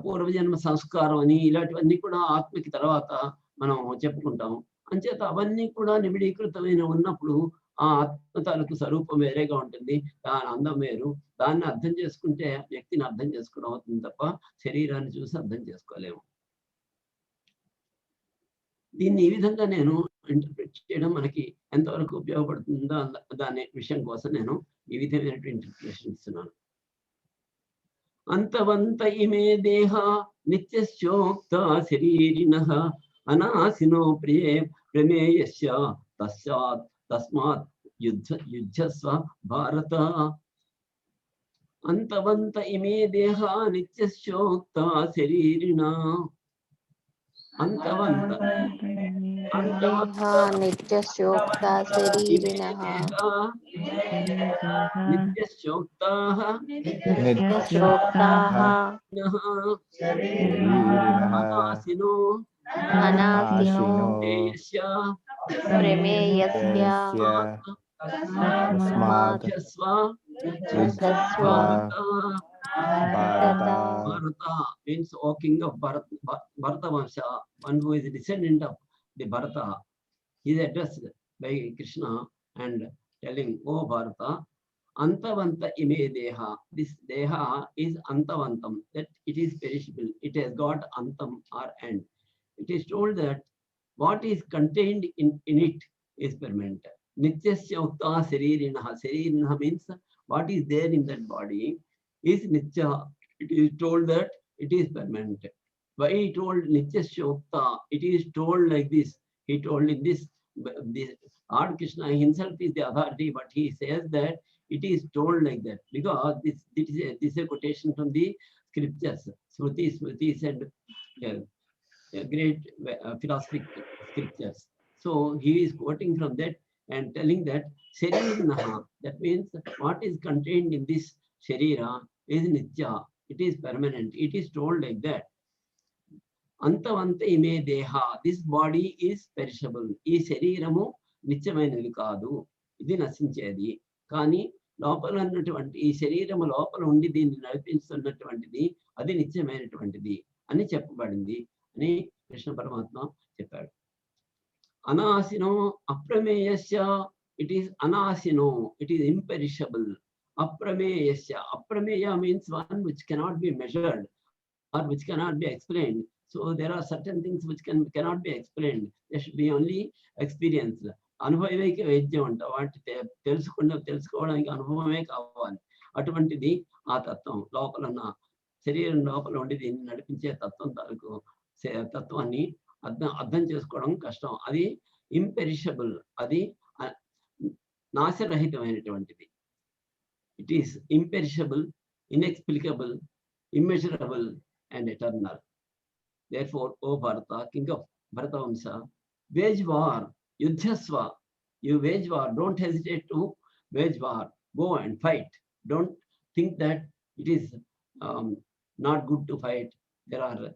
పూర్వజన్మ సంస్కారం అని ఇలాంటివన్నీ కూడా ఆత్మకి తర్వాత మనం చెప్పుకుంటాం. అంచేత అవన్నీ కూడా నిబిడీకృతమైన ఉన్నప్పుడు ఆ ఆత్మ తాలూకు స్వరూపం వేరేగా ఉంటుంది. దాని అందం వేరు. దాన్ని అర్థం చేసుకుంటే వ్యక్తిని అర్థం చేసుకోవడం అవుతుంది తప్ప శరీరాన్ని చూసి అర్థం చేసుకోలేము. దీన్ని ఈ విధంగా నేను ఇంటర్ప్రిట్ చేయడం మనకి ఎంతవరకు ఉపయోగపడుతుందో దాని విషయం కోసం నేను ఈ విధమైనటువంటి ఇంటర్ప్రిటేషన్ ఇస్తున్నాను. అంతవంత ఇమే దేహ నిత్యశోక్త శరీరిణః అనాసినో ప్రియే ప్రమేయస్య తస్మాత్ యుద్ధస్వ భారత. అంతవంత ఇమే దేహ నిత్యశోక్త శరీరిణః. అంతవంత నిత్యశోక్త శరీరిణః నిత్యశోక్తాః అనాసినో ప్రమేయస్య తస్మాత్ Bharata means, O king of Bharata Vansha, one who is a descendant of the Bharata. He is addressed by Krishna and telling, O Bharata, Antavanta ime deha. This deha is antavantam, that it is perishable. It has got antam or end. It is told that what is contained in it is permanent. Nityasya ukta saririnaha. Saririnaha means what is there in that body is nitya. It is told that it is permanent. Why he told nityasya ukta? It is told like this. He told in this Lord Krishna himself is the authority, but he says that it is told like that because this is a quotation from the scriptures, Smritis and great philosophic scriptures. So he is quoting from that and telling that Sharirinaha, that means what is contained in this Sharira is Nitya, it is permanent, it is told like that. Antavanta ime deha, this body is perishable. Ee Shariramu నిత్యమైనది కాదు, ఇది నశించేది. కానీ లోపల ఉన్నటువంటి ఈ శరీరము లోపల ఉండి దీన్ని నడిపిస్తున్నటువంటిది అది నిత్యమైనటువంటిది అని చెప్పబడింది అని కృష్ణ పరమాత్మ చెప్పాడు. అనాసినో అప్రమేయస్య, ఇట్ ఈస్ అనాసినో, ఇట్ ఈస్ ఇంపెరిషబుల్. అప్రమేయస్య, అప్రమేయ means one which cannot be measured or which cannot be explained. So there are certain things which cannot be explained. They should be only experienced. అనుభవైక వైద్యం అంట, వాటి తెలుసుకోవడానికి అనుభవమే కావాలి. అటువంటిది ఆ తత్వం లోపల ఉన్న శరీరం లోపల ఉండి దీన్ని నడిపించే తత్వం తాలూకు తత్వాన్ని అర్థం చేసుకోవడం కష్టం. అది ఇంపెరిషబుల్, అది నాశరహితమైనటువంటిది. It is imperishable, inexplicable, immeasurable and eternal. Therefore, O Bharata, king of Bharata Vamsha, wage war, yuddhasva. You wage war, don't hesitate to wage war. Go and fight. Don't think that it is not good to fight. There are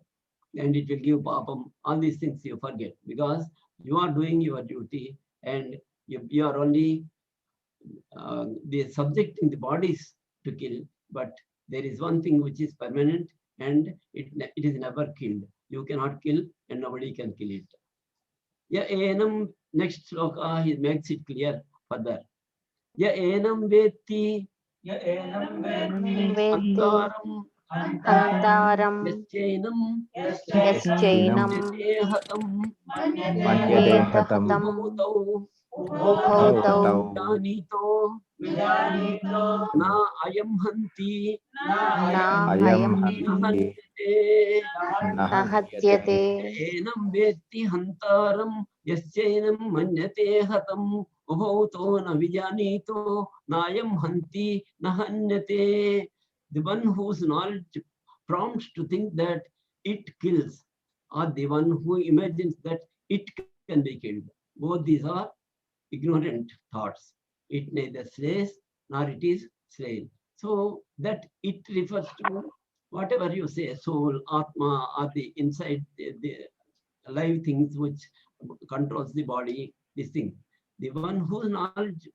and it will give papam. All these things you forget because you are doing your duty and you are only the subjecting the bodies to kill, but there is one thing which is permanent and it is never killed. You cannot kill and nobody can kill it. Ya enam, next sloka, he makes it clear further. Ya enam veti Veti antaram Antaram yaschainam Yaschainam hatam Manyate hatam Hatam bhutau Bhautau janito na ayam hanti Na ayam Hayam hanti Nahatyate enam veti hantaram yaschainam manyate hatam ubhauto na vijanito nayam hanti nahanyate. The one whose knowledge prompts to think that it kills, or the one who imagines that it can be killed. Both these are ignorant thoughts. It neither slays nor it is slain. So that it refers to whatever you say, soul, atma, or the inside the live things which controls the body, this thing. The one whose knowledge,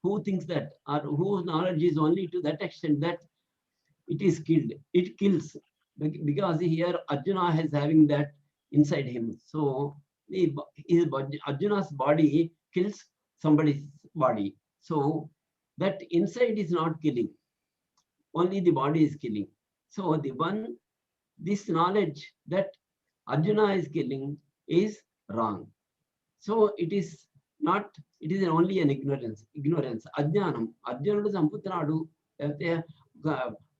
who thinks that, or whose knowledge is only to that extent that it is killed, it kills, because here Arjuna is having that inside him. So Arjuna's body kills somebody's body. So that inside is not killing, only the body is killing. So the one, this knowledge that Arjuna is killing is wrong. So it is not, it is only an ignorance. Ajnanam. Arjunudu చంపుతున్నాడు లేకపోతే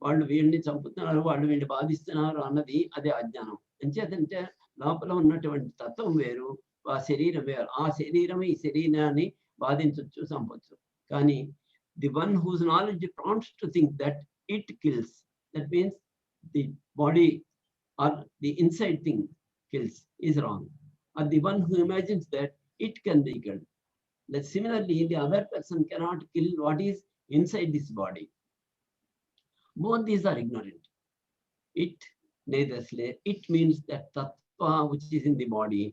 వాళ్ళు వీళ్ళని చంపుతున్నారు, వాళ్ళు వీళ్ళని బాధిస్తున్నారు అన్నది అదే అజ్ఞానం. ఎంచేతంటే లోపల ఉన్నటువంటి తత్వం వేరు, ఆ శరీరం వేరు. ఆ శరీరం ఈ శరీరాన్ని బాధించవచ్చు, చంపొచ్చు. కానీ the one whose knowledge prompts to think that it kills, that means the body or the inside thing kills, is wrong. Or the one who imagines that it can be killed. That similarly, the other person cannot kill what is inside this body. Both these are ignorant. It neither slay. It means that tattva which is in the body,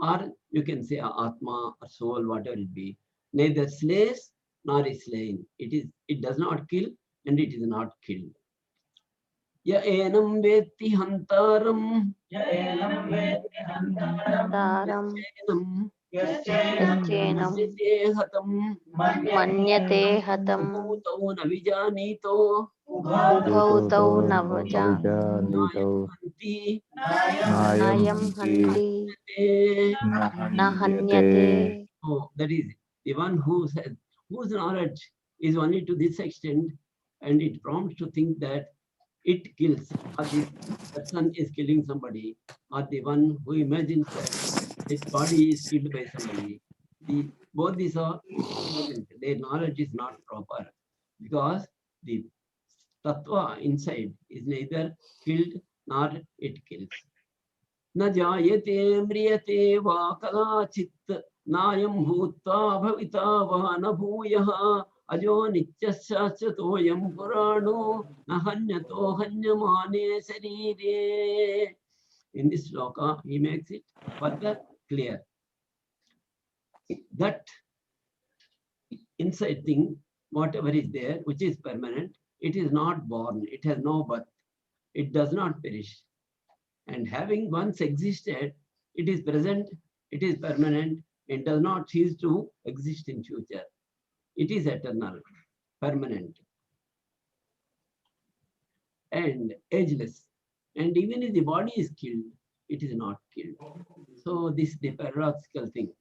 or you can say atma or soul, whatever it be, neither slays nor is slain. It does not kill and it is not killed. Ya enam veti hantaram Taram Yaschenam hatam Manyate Hatam bhutau na vijanito Ubhautau Navaja Nito hanti Nayam Hanti Nahanyate. Oh, that is the one who says, whose knowledge is only to this extent, and it prompts to think that it kills, or this person is killing somebody, or the one who imagines that his body is killed by somebody. Both these are ignorant. Their knowledge is not proper because the tattva inside is neither killed nor it kills. Na jayate mriyate va kadachit nayam bhutva bhavita va na bhuyah ajo nityasya purano nahanyato hanyamane sarire. In this sloka, he makes it further clear that inside thing, whatever is there, which is permanent, it is not born, it has no birth, it does not perish. And having once existed, it is present, it is permanent, and does not cease to exist in future. It is eternal, permanent, and ageless. And even if the body is killed, it is not killed. So this is the paradoxical thing.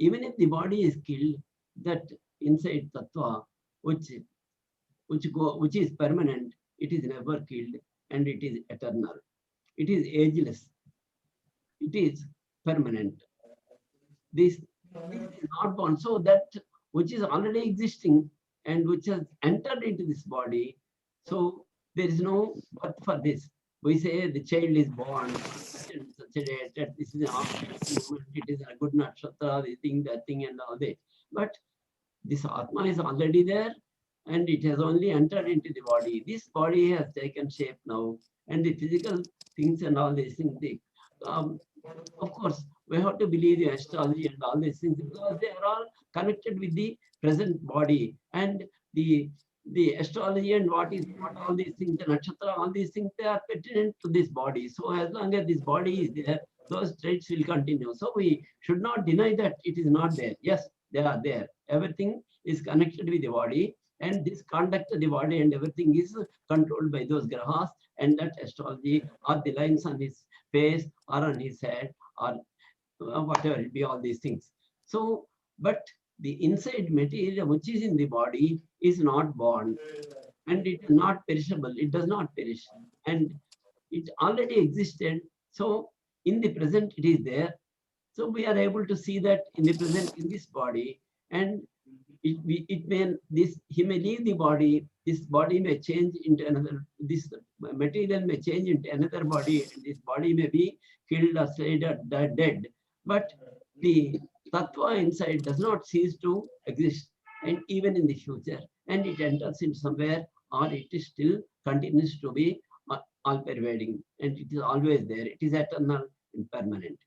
Even if the body is killed, that inside tattva, which is permanent, it is never killed and it is eternal. It is ageless. It is permanent. This is not born. So that which is already existing and which has entered into this body, so there is no birth for this. We say the child is born, such a date, that this is an auspicious moment, it is a good nakshatra, this thing, that thing, and all that. But this Atma is already there and it has only entered into the body. This body has taken shape now and the physical things and all these things. Of course, we have to believe the astrology and all these things because they are all connected with the present body, and the astrology and what all these things, the nakshatra, all these things, they are pertinent to this body. So as long as this body is there, those traits will continue. So we should not deny that it is not there. Yes, they are there. Everything is connected with the body, and this conduct of the body and everything is controlled by those grahas and that astrology, or the lines on his face or on his head, or whatever it be, all these things. So, but the inside material which is in the body is not born, and it is not perishable. It does not perish, and it already existed. So in the present it is there. So we are able to see that in the present in this body, and he may leave the body. This body may change into another. This material may change into another body, and this body may be killed or slayed or dead. But the tattva inside does not cease to exist, and even in the future, and it enters in somewhere, or it is still continues to be all pervading, and it is always there. It is eternal and permanent.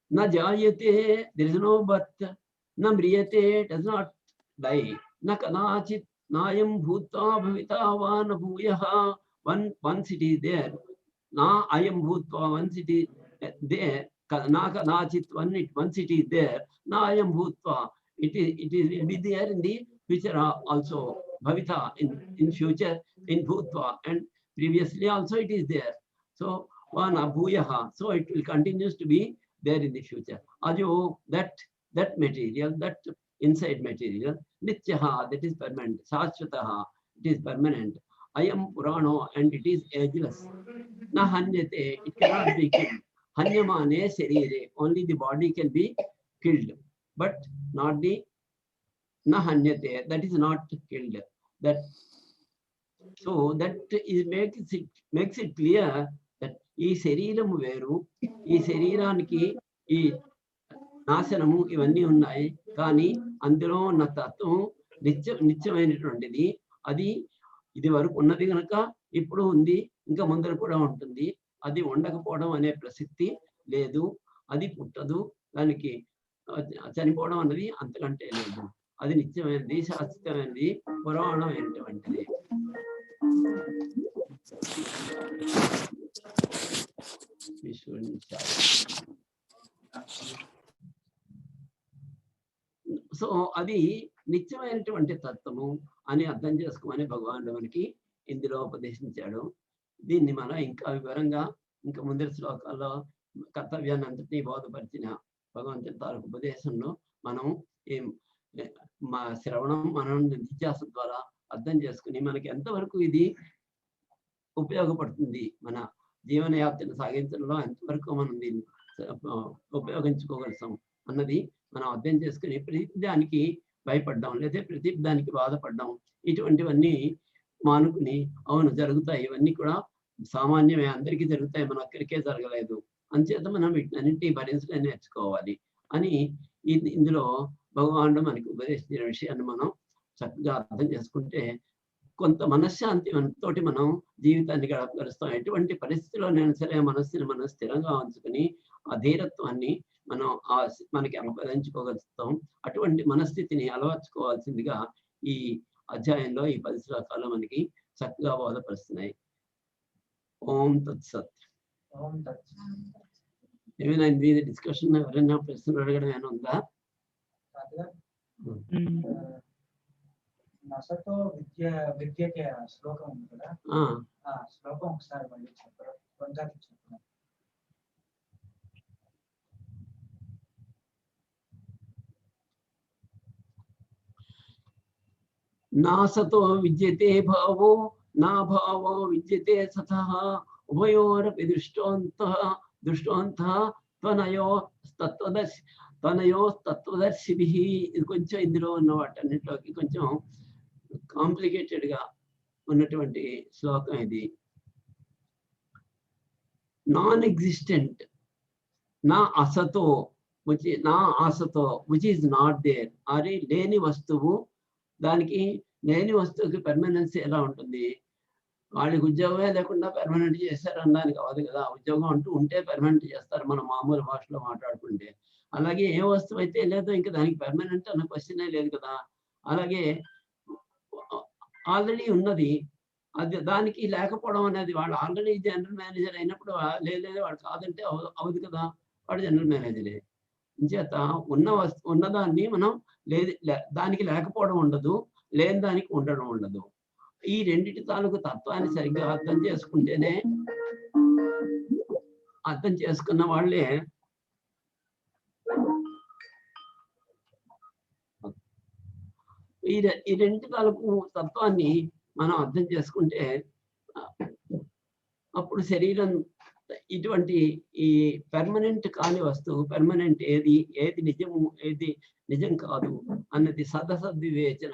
Na jayate, there is no birth. Na mriyate, does not die. Na kanachit nayam bhutva bhavita van bhuyaha. Once it is there. Na ayam bhutva, once it is there. Na kanachit, once it is there. Na ayam bhutva, it will be there in the future also. Bhavita, in future, in bhutva, and previously also it is there. So van abhuyaha, so it will continues to be there in the future. Ajo, that material, that inside material, nityaha, that is permanent. Sashvataha, it is permanent. Ayam purano, and it is ageless. Na hanyate, it cannot be killed. Hanyamane sharire, only the body can be killed, but not the na hanyate, that is not killed. That so that is makes it clear that ఈ శరీరం వేరు, ఈ శరీరానికి ఈ నాశనము ఇవన్నీ ఉన్నాయి, కానీ అందులో ఉన్న తత్వం నిత్యమైనటువంటిది. అది ఇది వరకు ఉన్నది కనుక ఇప్పుడు ఉంది, ఇంకా ముందర కూడా ఉంటుంది. అది ఉండకపోవడం అనే ప్రసక్తి లేదు. అది పుట్టదు, దానికి చనిపోవడం అన్నది అంతకంటే లేదు. అది నిత్యమైనది, శాశ్వతమైనది, పురాణమైనటువంటిది. సో అది నిత్యమైనటువంటి తత్వము అని అర్థం చేసుకోమని భగవానుడు మనకి ఇందులో ఉపదేశించాడు. దీన్ని మనం ఇంకా వివరంగా ఇంకా ముందరి శ్లోకాల్లో కర్తవ్యాన్ని అంతటినీ బోధపరిచిన భగవంతుని తాలూకు ఉపదేశంలో మనం మా శ్రవణం, మనం నిత్యాస ద్వారా అర్థం చేసుకుని మనకి ఎంతవరకు ఇది ఉపయోగపడుతుంది, మన జీవనయాత్రను సాగించడంలో ఎంతవరకు మనం దీన్ని ఉపయోగించుకోగలుగుతాం అన్నది మనం అర్థం చేసుకుని ప్రతి దానికి భయపడ్డాం, లేదా ప్రతి దానికి బాధపడ్డాం, ఇటువంటివన్నీ మానుకుని అవును జరుగుతాయి, ఇవన్నీ కూడా సామాన్యమే, అందరికీ జరుగుతాయి, మన ఒక్కరికే జరగలేదు, అంచేత మనం వీటినన్నింటినీ భరించడం నేర్చుకోవాలి అని ఇందులో భగవానుడు మనకి ఉపదేశించిన విషయాన్ని మనం చక్కగా అర్థం చేసుకుంటే కొంత మనశ్శాంతి తోటి మనం జీవితాన్ని గడపగలుస్తాం. ఎటువంటి పరిస్థితిలోనైనా సరే మనస్సుని మనం స్థిరంగా ఉంచుకుని ఆ ధీరత్వాన్ని మనం మనకి అనుపదించుకోగలుగుతాం. అటువంటి మనస్థితిని అలవర్చుకోవాల్సిందిగా ఈ అధ్యాయంలో ఈ 10 శ్లోకాలు మనకి చక్కగా బోధపరుస్తున్నాయి. ఓం తత్సత్. ఏమైనా మీద డిస్కషన్ ఎవరైనా ప్రశ్నలు అడగడం ఏమైనా ఉందా? నసతో విద్యకి శ్లోకం ఉంది కదా, ఆ శ్లోకం ఒకసారి మళ్ళీ చెప్పరా, కొంచెం చెప్పరా. నాసతో విద్యతే భావో నా భావో విద్యతే సతః ఉభయోరపి దృష్టోంతః తత్వదర్శిభిః. ఇది కొంచెం ఇందులో ఉన్న వాటన్నిటిలోకి కొంచెం కాంప్లికేటెడ్ గా ఉన్నటువంటి శ్లోకం ఇది. నాన్ ఎగ్జిస్టెంట్ నా అసతో విచ్ ఈజ్ నాట్ దేర్, అది లేని వస్తువు, దానికి లేని వస్తువుకి పెర్మనెన్సీ ఎలా ఉంటుంది? వాళ్ళకి ఉద్యోగమే లేకుండా పెర్మనెంట్ చేశారు అనడానికి అవ్వదు కదా. ఉద్యోగం అంటూ ఉంటే పెర్మనెంట్ చేస్తారు మనం మామూలు భాషలో మాట్లాడుకుంటే. అలాగే ఏ వస్తువు అయితే లేదో ఇంకా దానికి పెర్మనెంట్ అన్న క్వశ్చనే లేదు కదా. అలాగే ఆల్రెడీ ఉన్నది అది దానికి లేకపోవడం అనేది, వాళ్ళు ఆల్రెడీ జనరల్ మేనేజర్ అయినప్పుడు లేదు వాడు కాదంటే అవదు కదా, వాడు జనరల్ మేనేజరే. చేత ఉన్నదాన్ని మనం దానికి లేకపోవడం ఉండదు, లేని దానికి ఉండడం ఉండదు. ఈ రెండిటి తాలూకు తత్వాన్ని సరిగ్గా అర్థం చేసుకుంటేనే, అర్థం చేసుకున్న వాళ్ళే ఈ రెండింటి తాలూకు తత్వాన్ని మనం అర్థం చేసుకుంటే అప్పుడు శరీరం ఇటువంటి ఈ పెర్మనెంట్ కాని వస్తువు, పెర్మనెంట్ ఏది నిజము ఏది నిజం కాదు అన్నది సదసద్ వివేచన,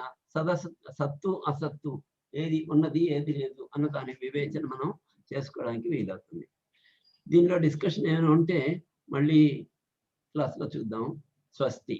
సత్తు అసత్తు, ఏది ఉన్నది ఏది లేదు అన్న దాని వివేచన మనం చేసుకోవడానికి వీలవుతుంది. దీనిలో డిస్కషన్ ఏమైనా ఉంటే మళ్ళీ క్లాస్లో చూద్దాం. స్వస్తి.